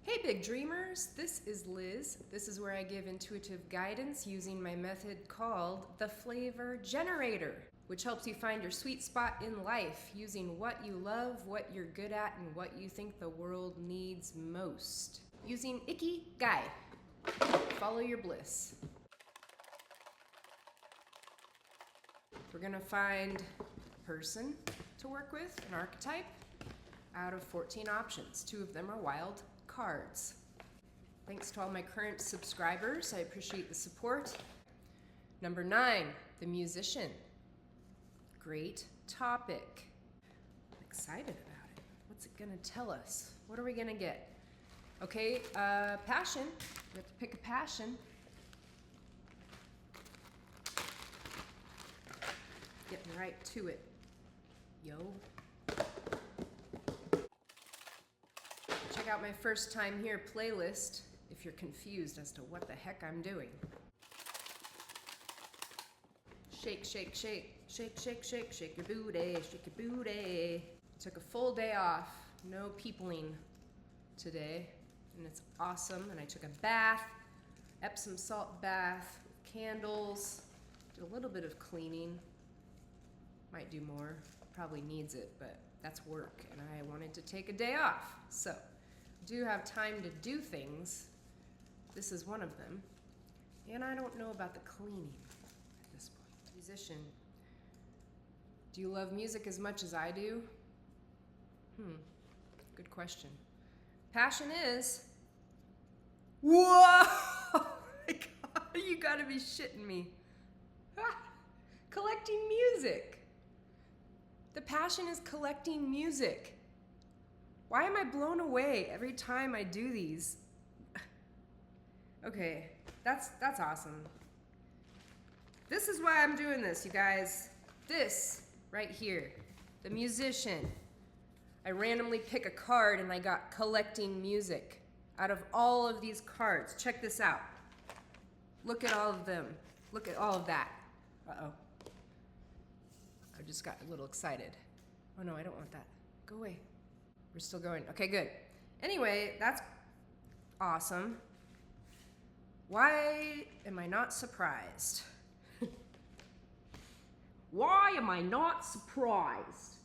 Hey big dreamers, this is Liz. This is where I give intuitive guidance using my method called the Flavor Generator, which helps you find your sweet spot in life using what you love, what you're good at, and what you think the world needs most. Using Ikigai. Follow your bliss. We're gonna find a person to work with, an archetype, out of 14 options. 2 of them are wild cards. Thanks to all my current subscribers. I appreciate the support. Number 9, the musician. Great topic. I'm excited about it. What's it gonna tell us? What are we gonna get? Okay, passion. We have to pick a passion. Getting right to it. Yo. Check out my first time here playlist if you're confused as to what the heck I'm doing. Shake, shake, shake, shake, shake, shake, shake your booty, shake your booty. Took a full day off, no peopling today, and it's awesome. And I took a bath, Epsom salt bath, with candles, did a little bit of cleaning. Might do more, probably needs it, but that's work, and I wanted to take a day off. So, do have time to do things. This is one of them. And I don't know about the cleaning at this point. Musician. Do you love music as much as I do? Good question. Passion is... Whoa! Oh my God, you gotta be shitting me. Collecting music. The passion is collecting music. Why am I blown away every time I do these? Okay, that's awesome. This is why I'm doing this, you guys. This right here, the musician. I randomly pick a card and I got collecting music. Out of all of these cards, check this out. Look at all of them. Look at all of that. Uh-oh. I just got a little excited. Oh no, I don't want that. Go away. We're still going. Okay, good. Anyway, that's awesome. Why am I not surprised? Why am I not surprised?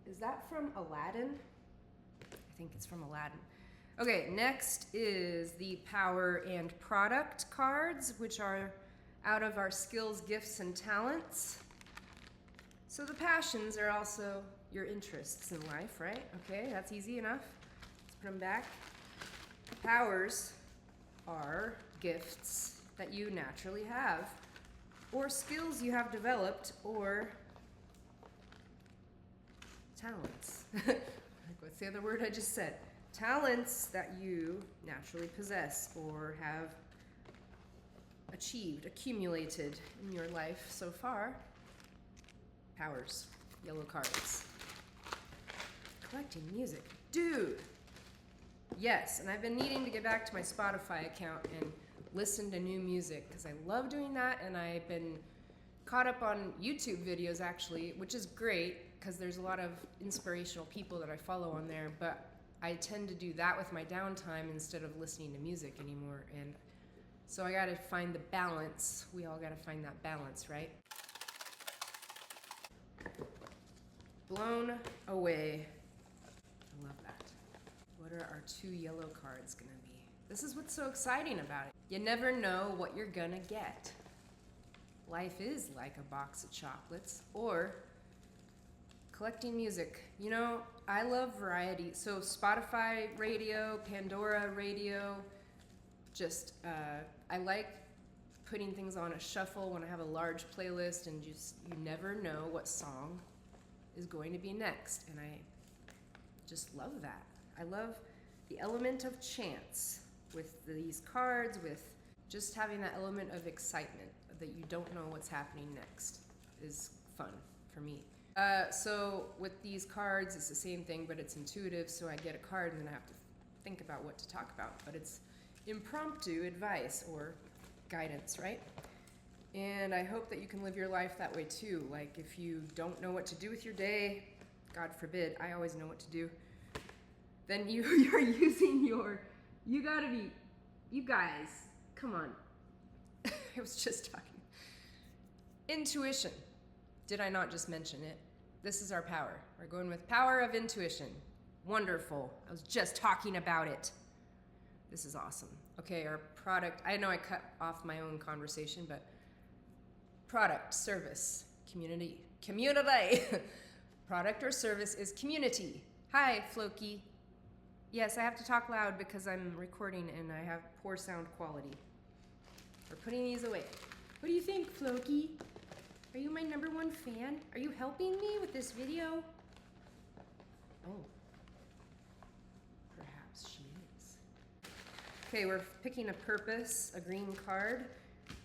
Is that from Aladdin? I think it's from Aladdin. Okay, next is the Power and Product cards, which are out of our skills, gifts, and talents. So the passions are also your interests in life, right? Okay, that's easy enough. Let's put them back. Powers are gifts that you naturally have, or skills you have developed, or talents. What's the other word I just said? Talents that you naturally possess or have achieved, accumulated in your life so far. Powers, yellow cards. Collecting music. Dude! Yes, and I've been needing to get back to my Spotify account and listen to new music because I love doing that, and I've been caught up on YouTube videos actually, which is great because there's a lot of inspirational people that I follow on there, but I tend to do that with my downtime instead of listening to music anymore, and so I gotta find the balance. We all gotta find that balance, right? Blown away. I love that. What are our 2 yellow cards gonna be? This is what's so exciting about it. You never know what you're gonna get. Life is like a box of chocolates, or collecting music. You know, I love variety. So Spotify radio, Pandora radio, just, I like putting things on a shuffle when I have a large playlist, and just, you never know what song is going to be next, and I just love that. I love the element of chance with these cards, with just having that element of excitement that you don't know what's happening next is fun for me. So with these cards, it's the same thing, but it's intuitive, so I get a card and then I have to think about what to talk about, but it's impromptu advice or guidance, right? And I hope that you can live your life that way too. Like if you don't know what to do with your day, God forbid, I always know what to do. then you're using you gotta be, you guys, come on. I was just talking. Intuition. Did I not just mention it? This is our power. We're going with power of intuition. Wonderful. I was just talking about it. This is awesome. Okay, our product, I know I cut off my own conversation, but product, service, community. Community. Product or service is community. Hi, Floki. Yes, I have to talk loud because I'm recording and I have poor sound quality. We're putting these away. What do you think, Floki? Are you my #1 fan? Are you helping me with this video? Oh. Perhaps she is. Okay, we're picking a purpose, a green card.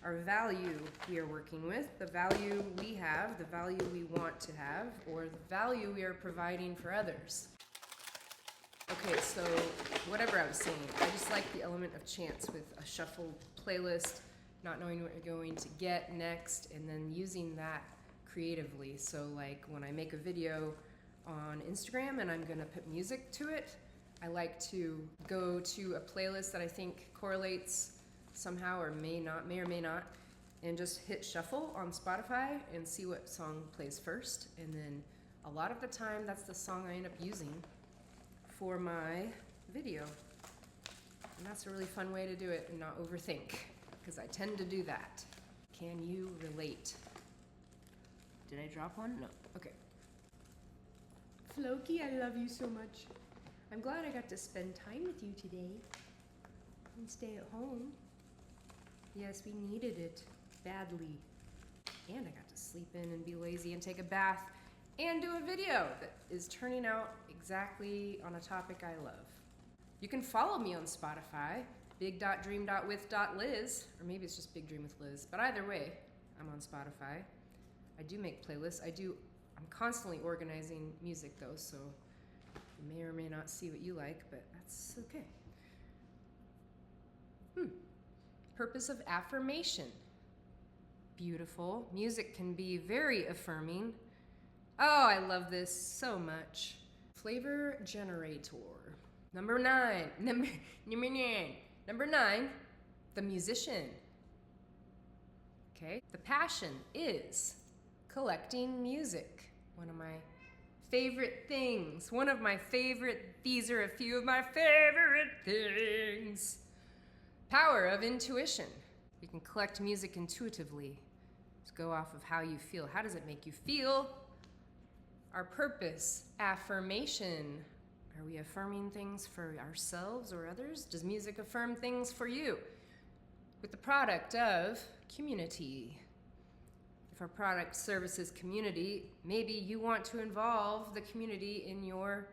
Our value we are working with, the value we have, the value we want to have, or the value we are providing for others. Okay, so whatever I was saying, I just like the element of chance with a shuffled playlist, not knowing what you're going to get next, and then using that creatively. So like when I make a video on Instagram and I'm gonna put music to it, I like to go to a playlist that I think correlates somehow or may or may not, and just hit shuffle on Spotify and see what song plays first. And then a lot of the time, that's the song I end up using for my video. And that's a really fun way to do it and not overthink, because I tend to do that. Can you relate? Did I drop one? No. Okay. Floki, I love you so much. I'm glad I got to spend time with you today and stay at home. Yes, we needed it badly. And I got to sleep in and be lazy and take a bath and do a video that is turning out exactly on a topic I love. You can follow me on Spotify, big.dream.with.liz, or maybe it's just Big Dream with Liz, but either way, I'm on Spotify. I do make playlists. I'm constantly organizing music though, so you may or may not see what you like, but that's okay. Purpose of affirmation. Beautiful. Music can be very affirming. Oh, I love this so much. Flavor generator. Number 9, the musician. Okay, the passion is collecting music. One of my favorite things. These are a few of my favorite things. Power of intuition. You can collect music intuitively. Just go off of how you feel. How does it make you feel? Our purpose, affirmation. Are we affirming things for ourselves or others? Does music affirm things for you? With the product of community. If our product services community, maybe you want to involve the community in your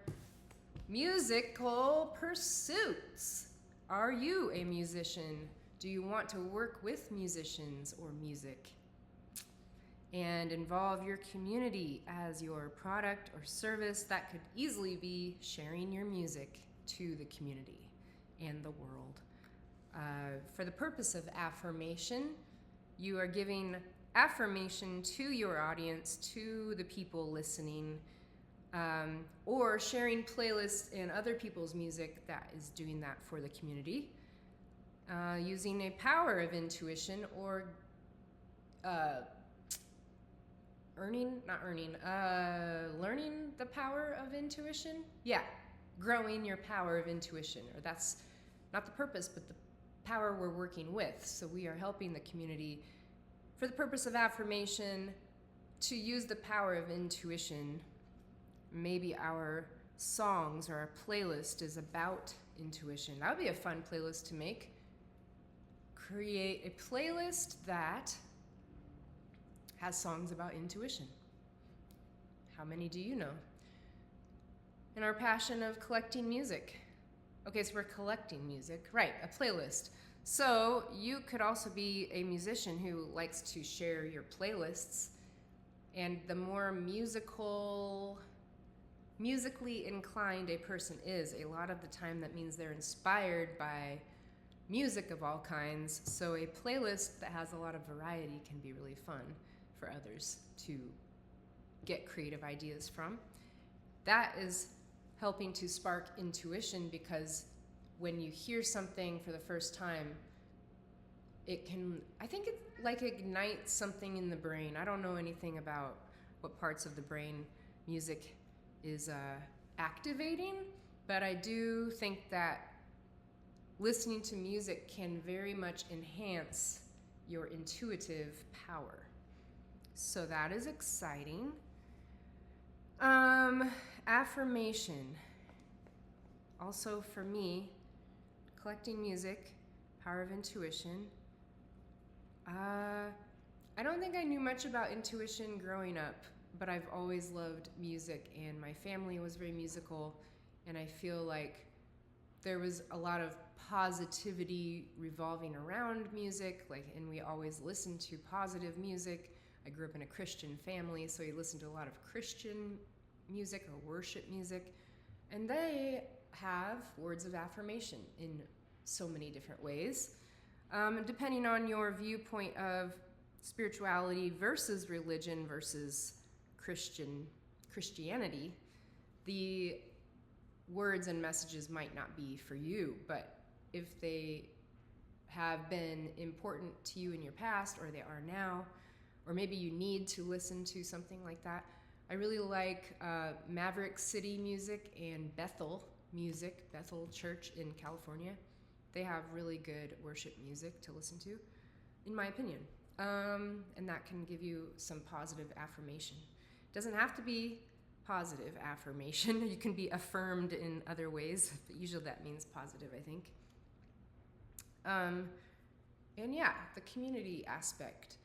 musical pursuits. Are you a musician? Do you want to work with musicians or music? And involve your community as your product or service. That could easily be sharing your music to the community and the world. For the purpose of affirmation, you are giving affirmation to your audience, to the people listening, or sharing playlists and other people's music that is doing that for the community. Using a power of intuition or learning the power of intuition. Yeah, growing your power of intuition, or that's not the purpose, but the power we're working with. So we are helping the community for the purpose of affirmation to use the power of intuition. Maybe our songs or our playlist is about intuition. That would be a fun playlist to make. Create a playlist that has songs about intuition. How many do you know? And our passion of collecting music. Okay, so we're collecting music. Right, a playlist. So you could also be a musician who likes to share your playlists. And the more musically inclined a person is, a lot of the time that means they're inspired by music of all kinds. So a playlist that has a lot of variety can be really fun for others to get creative ideas from. That is helping to spark intuition, because when you hear something for the first time, it can, I think it like ignites something in the brain. I don't know anything about what parts of the brain music is activating, but I do think that listening to music can very much enhance your intuitive power. So that is exciting. Affirmation. Also for me, collecting music, power of intuition. I don't think I knew much about intuition growing up, but I've always loved music, and my family was very musical, and I feel like there was a lot of positivity revolving around music, and we always listened to positive music. I grew up in a Christian family, so we listened to a lot of Christian music or worship music, and they have words of affirmation in so many different ways. Depending on your viewpoint of spirituality versus religion versus Christianity, the words and messages might not be for you, but if they have been important to you in your past, or they are now, or maybe you need to listen to something like that. I really like Maverick City Music and Bethel Music, Bethel Church in California. They have really good worship music to listen to, in my opinion. And that can give you some positive affirmation. It doesn't have to be positive affirmation. You can be affirmed in other ways, but usually that means positive, I think. And yeah, the community aspect.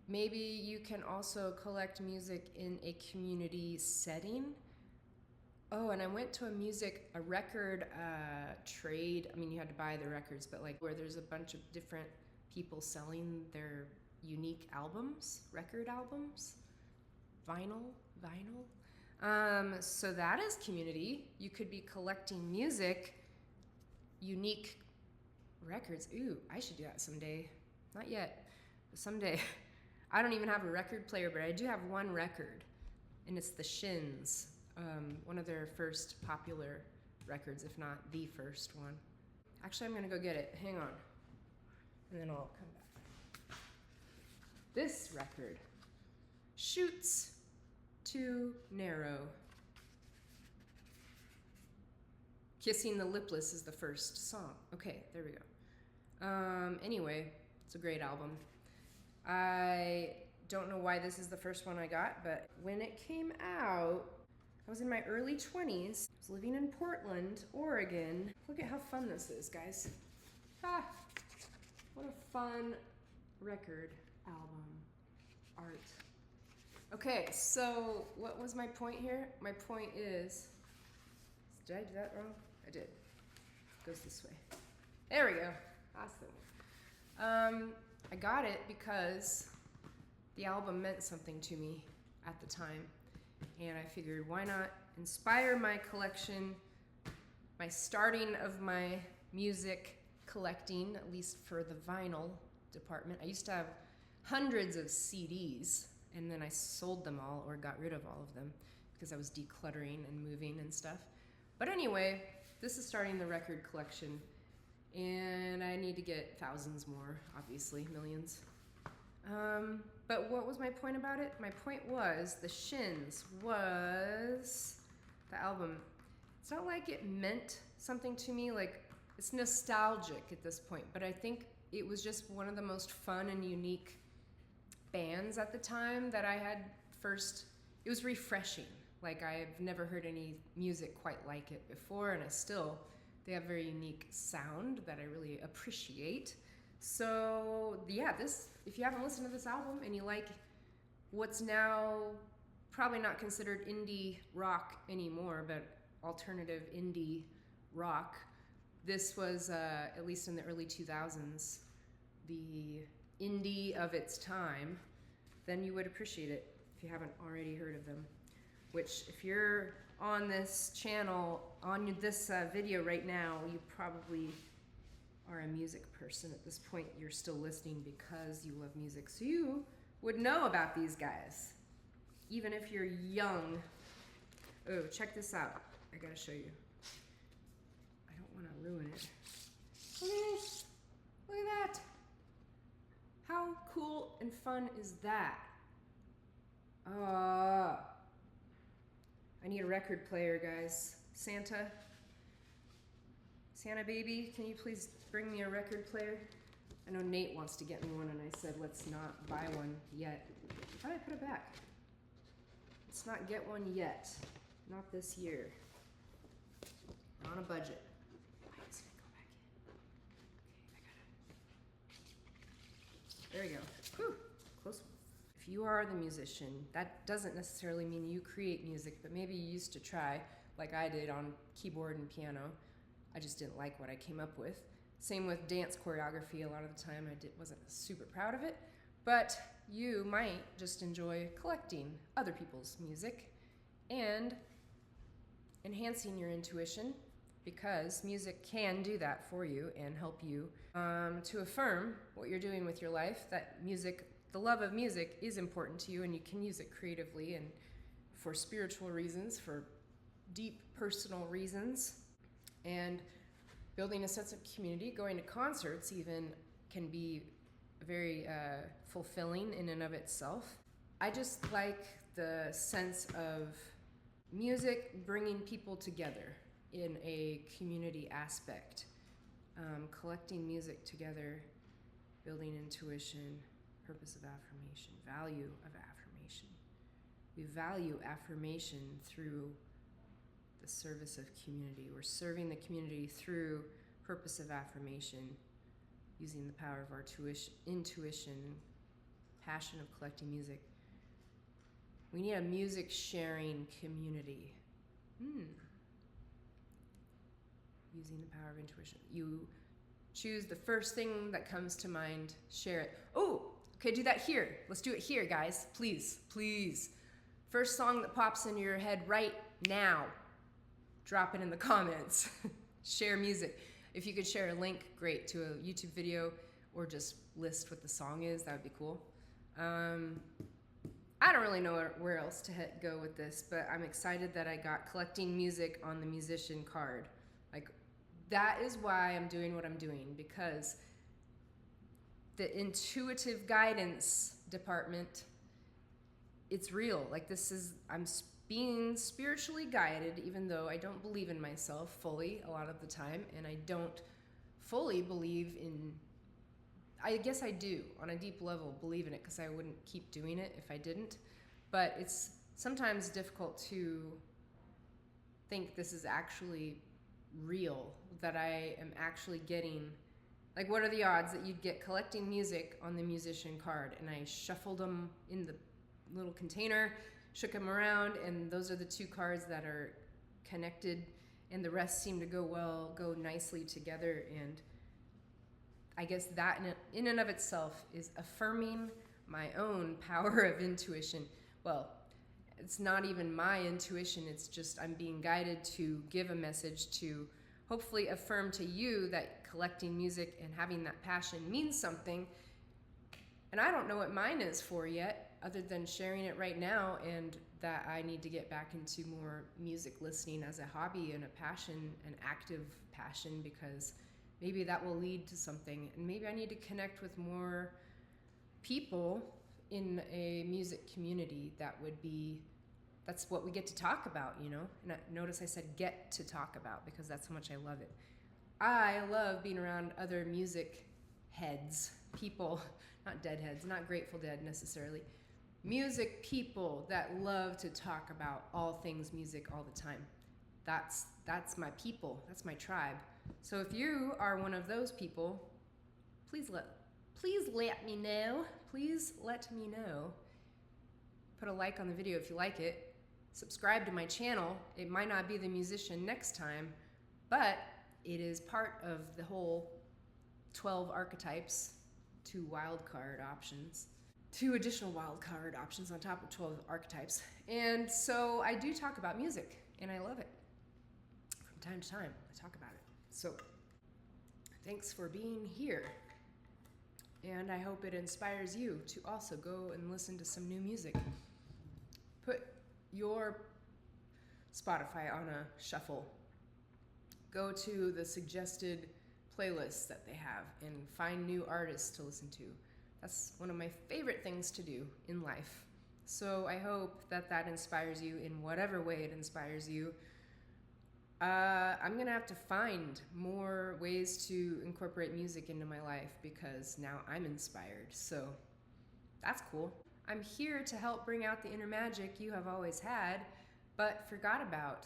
Maybe you can also collect music in a community setting. Oh, and I went to a record trade. I mean, you had to buy the records, but like where there's a bunch of different people selling their unique albums, record albums, vinyl. So that is community. You could be collecting music, unique records. Ooh, I should do that someday. Not yet, but someday. I don't even have a record player, but I do have one record, and it's the Shins, one of their first popular records, if not the first one. Actually, I'm gonna go get it. Hang on. And then I'll come back. This record, Shoots Too Narrow. Kissing the Lipless is the first song. Okay, there we go. Anyway, it's a great album. I don't know why this is the first one I got, but when it came out, I was in my early 20s. I was living in Portland, Oregon. Look at how fun this is, guys. What a fun record album art. Okay, so what was my point here? My point is, did I do that wrong? I did. It goes this way. There we go. Awesome. I got it because the album meant something to me at the time, and I figured, why not inspire my collection, my starting of my music collecting, at least for the vinyl department. I used to have hundreds of CDs, and then I sold them all or got rid of all of them because I was decluttering and moving and stuff. But anyway, this is starting the record collection, and I need to get thousands more, obviously, millions. But what was my point about it? My point was the Shins was the album. It's not like it meant something to me, like it's nostalgic at this point, but I think it was just one of the most fun and unique bands at the time that I had first. It was refreshing. Like I've never heard any music quite like it before, and they have a very unique sound that I really appreciate. So yeah, if you haven't listened to this album and you like what's now probably not considered indie rock anymore, but alternative indie rock, this was, at least in the early 2000s, the indie of its time, then you would appreciate it if you haven't already heard of them. Which, if you're on this channel, on this video right now, you probably are a music person at this point. You're still listening because you love music. So you would know about these guys, even if you're young. Oh, check this out. I gotta show you. I don't want to ruin it. Look at this. Look at that. How cool and fun is that? I need a record player, guys. Santa baby, can you please bring me a record player? I know Nate wants to get me one, and I said let's not buy one yet. How did I put it back? Let's not get one yet. Not this year. We're on a budget. Why is it go back in? Okay, I got it. There we go. Whew, close one. If you are the musician, that doesn't necessarily mean you create music, but maybe you used to try, like I did on keyboard and piano. I just didn't like what I came up with. Same with dance choreography. A lot of the time wasn't super proud of it, but you might just enjoy collecting other people's music and enhancing your intuition, because music can do that for you and help you to affirm what you're doing with your life, that music, the love of music, is important to you, and you can use it creatively and for spiritual reasons, for deep personal reasons. And building a sense of community, going to concerts even, can be very fulfilling in and of itself. I just like the sense of music bringing people together in a community aspect. Collecting music together, building intuition, purpose of affirmation, value of affirmation. We value affirmation through the service of community. We're serving the community through purpose of affirmation, using the power of our intuition, passion of collecting music. We need a music sharing community. Using the power of intuition. You choose the first thing that comes to mind, share it. Oh, okay, do that here. Let's do it here, guys. Please, please. First song that pops into your head right now. Drop it in the comments. Share music. If you could share a link, great, to a YouTube video, or just list what the song is, that would be cool. I don't really know where else to go with this, but I'm excited that I got collecting music on the musician card. Like, that is why I'm doing what I'm doing, because the intuitive guidance department, it's real. Like, I'm being spiritually guided, even though I don't believe in myself fully a lot of the time, and I don't fully believe in, I guess I do on a deep level believe in it, because I wouldn't keep doing it if I didn't. But it's sometimes difficult to think this is actually real, that I am actually getting, like, what are the odds that you'd get collecting music on the musician card? And I shuffled them in the little container, shook them around, and those are the two cards that are connected, and the rest seem to go nicely together. And I guess that in and of itself is affirming my own power of intuition. Well, it's not even my intuition, it's just I'm being guided to give a message to hopefully affirm to you that collecting music and having that passion means something. And I don't know what mine is for yet, other than sharing it right now, and that I need to get back into more music listening as a hobby and a passion, an active passion, because maybe that will lead to something. And maybe I need to connect with more people in a music community. That's what we get to talk about, you know? And notice I said get to talk about, because that's how much I love it. I love being around other music heads, people, not deadheads, not Grateful Dead necessarily. Music people that love to talk about all things music all the time. That's my people, that's my tribe. So if you are one of those people, please let me know. Please let me know. Put a like on the video if you like it. Subscribe to my channel. It might not be the musician next time, but it is part of the whole 12 archetypes, 2 wildcard options. 2 additional wildcard options on top of 12 archetypes. And so I do talk about music, and I love it. From time to time, I talk about it. So thanks for being here. And I hope it inspires you to also go and listen to some new music. Put your Spotify on a shuffle. Go to the suggested playlists that they have and find new artists to listen to. That's one of my favorite things to do in life. So I hope that that inspires you in whatever way it inspires you. I'm gonna have to find more ways to incorporate music into my life because now I'm inspired. So that's cool. I'm here to help bring out the inner magic you have always had, but forgot about.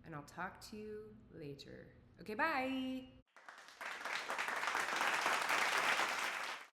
And I'll talk to you later. Okay, bye!